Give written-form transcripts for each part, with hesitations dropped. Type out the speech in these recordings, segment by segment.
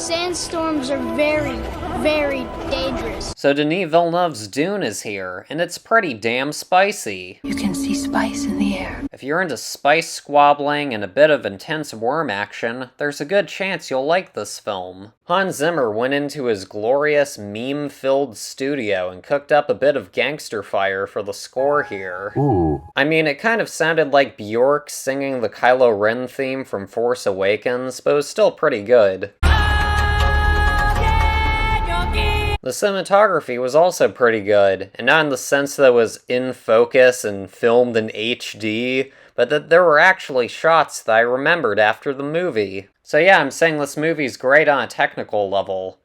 Sandstorms are very, very dangerous. So Denis Villeneuve's Dune is here, and it's pretty damn spicy. You can see spice in the air. If you're into spice squabbling and a bit of intense worm action, there's a good chance you'll like this film. Hans Zimmer went into his glorious, meme-filled studio and cooked up a bit of gangster fire for the score here. Ooh. I mean, it kind of sounded like Bjork singing the Kylo Ren theme from Force Awakens, but it was still pretty good. The cinematography was also pretty good, and not in the sense that it was in focus and filmed in HD, but that there were actually shots that I remembered after the movie. So yeah, I'm saying this movie's great on a technical level.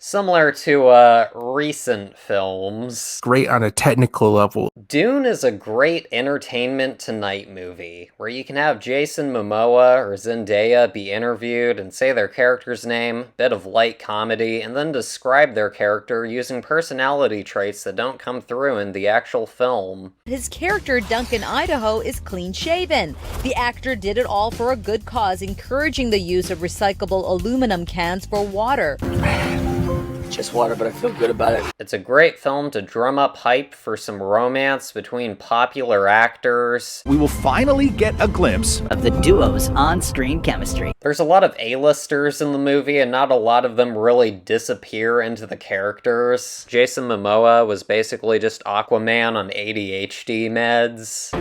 Similar to, recent films. Great on a technical level. Dune is a great entertainment tonight movie, where you can have Jason Momoa or Zendaya be interviewed and say their character's name, bit of light comedy, and then describe their character using personality traits that don't come through in the actual film. His character, Duncan Idaho, is clean-shaven. The actor did it all for a good cause, encouraging the use of recyclable aluminum cans for water. Just water, but I feel good about it. It's a great film to drum up hype for some romance between popular actors. We will finally get a glimpse Of the duo's on-screen chemistry. There's a lot of A-listers in the movie, and not a lot of them really disappear into the characters. Jason Momoa was basically just Aquaman on ADHD meds.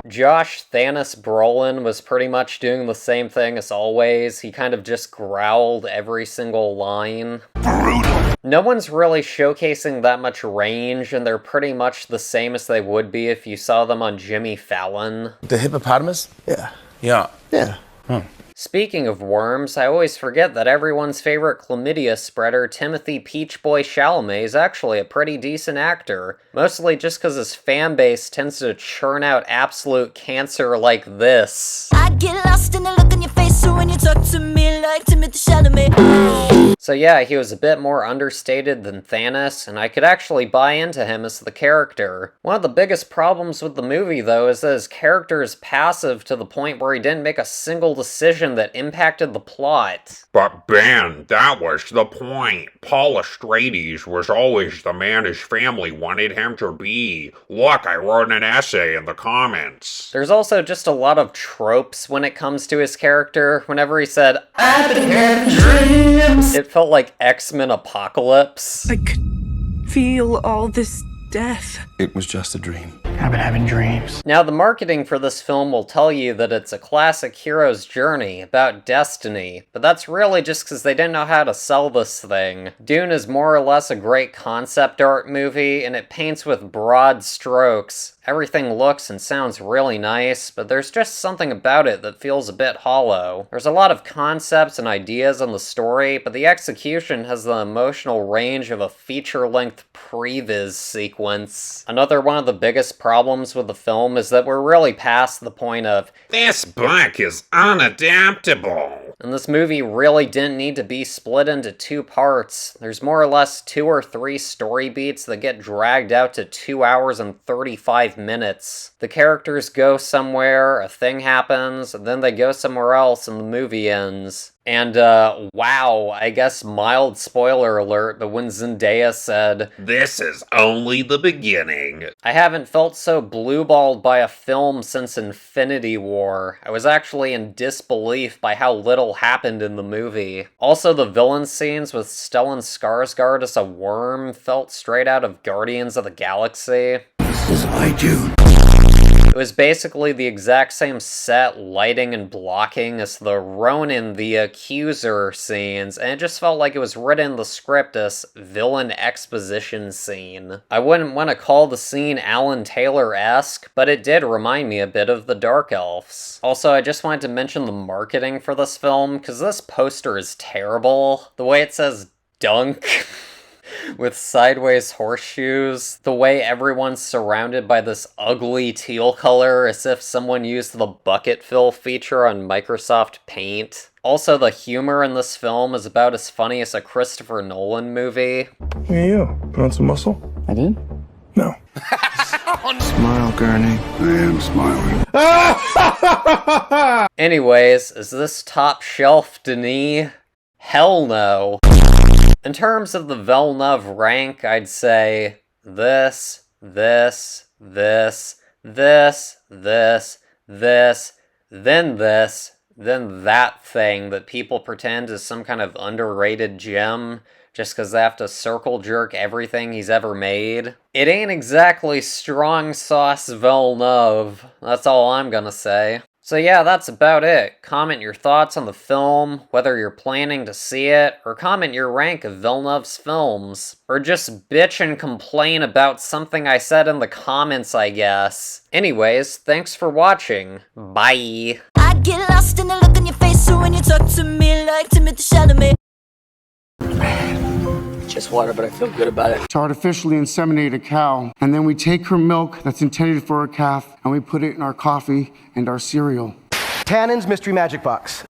Josh Thanos Brolin was pretty much doing the same thing as always. He kind of just growled every single line. Brutal. No one's really showcasing that much range, and they're pretty much the same as they would be if you saw them on Jimmy Fallon. The hippopotamus? Yeah. Speaking of worms, I always forget that everyone's favorite chlamydia spreader, Timothy Peach Boy Chalamet, is actually a pretty decent actor. Mostly just because his fan base tends to churn out absolute cancer like this. I get lost in the look on your face, so when you talk to me like Timothy Chalamet. So yeah, he was a bit more understated than Thanos, and I could actually buy into him as the character. One of the biggest problems with the movie, though, is that his character is passive to the point where he didn't make a single decision that impacted the plot. But Ben, that was the point. Paul Atreides was always the man his family wanted him to be. Look, I wrote an essay in the comments. There's also just a lot of tropes when it comes to his character. Whenever he said, "I've been having dreams," it felt like X-Men Apocalypse. I could feel all this death. It was just a dream. I've been having dreams. Now, the marketing for this film will tell you that it's a classic hero's journey about destiny, but that's really just because they didn't know how to sell this thing. Dune is more or less a great concept art movie, and it paints with broad strokes. Everything looks and sounds really nice, but there's just something about it that feels a bit hollow. There's a lot of concepts and ideas in the story, but the execution has the emotional range of a feature-length previs sequence. Another one of the biggest problems with the film is that we're really past the point of, This book is unadaptable. and this movie really didn't need to be split into two parts. There's more or less 2 or 3 story beats that get dragged out to 2 hours and 35 minutes. The characters go somewhere, a thing happens, and then they go somewhere else and the movie ends. And, wow, I guess mild spoiler alert, but when Zendaya said, This is only the beginning. I haven't felt so blue-balled by a film since Infinity War. I was actually in disbelief by how little happened in the movie. Also, the villain scenes with Stellan Skarsgård as a worm felt straight out of Guardians of the Galaxy. This is my Dune. It was basically the exact same set, lighting, and blocking as the Ronin the Accuser scenes, and it just felt like it was written in the script as villain exposition scene. I wouldn't want to call the scene Alan Taylor-esque, but it did remind me a bit of the Dark Elves. Also, I just wanted to mention the marketing for this film, because this poster is terrible. The way it says dunk with sideways horseshoes, the way everyone's surrounded by this ugly teal color as if someone used the bucket fill feature on Microsoft Paint. Also, the humor in this film is about as funny as a Christopher Nolan movie. Hey, you. Put on some muscle? I did? No. Smile, Gurney. I am smiling. Anyways, is this top shelf Denis? Hell no. In terms of the Villeneuve rank, I'd say this, this, this, this, this, this, then that thing that people pretend is some kind of underrated gem just because they have to circle jerk everything he's ever made. It ain't exactly strong sauce Villeneuve, that's all I'm gonna say. So yeah, that's about it. Comment your thoughts on the film, whether you're planning to see it, or comment your rank of Villeneuve's films. Or just bitch and complain about something I said in the comments, I guess. Anyways, thanks for watching. Bye! I get lost in the look on your face, so when you talk to me like Timothée Chalamet. Just water, but I feel good about it. To artificially inseminate a cow, and then we take her milk that's intended for a calf, and we put it in our coffee and our cereal. Tannen's Mystery Magic Box.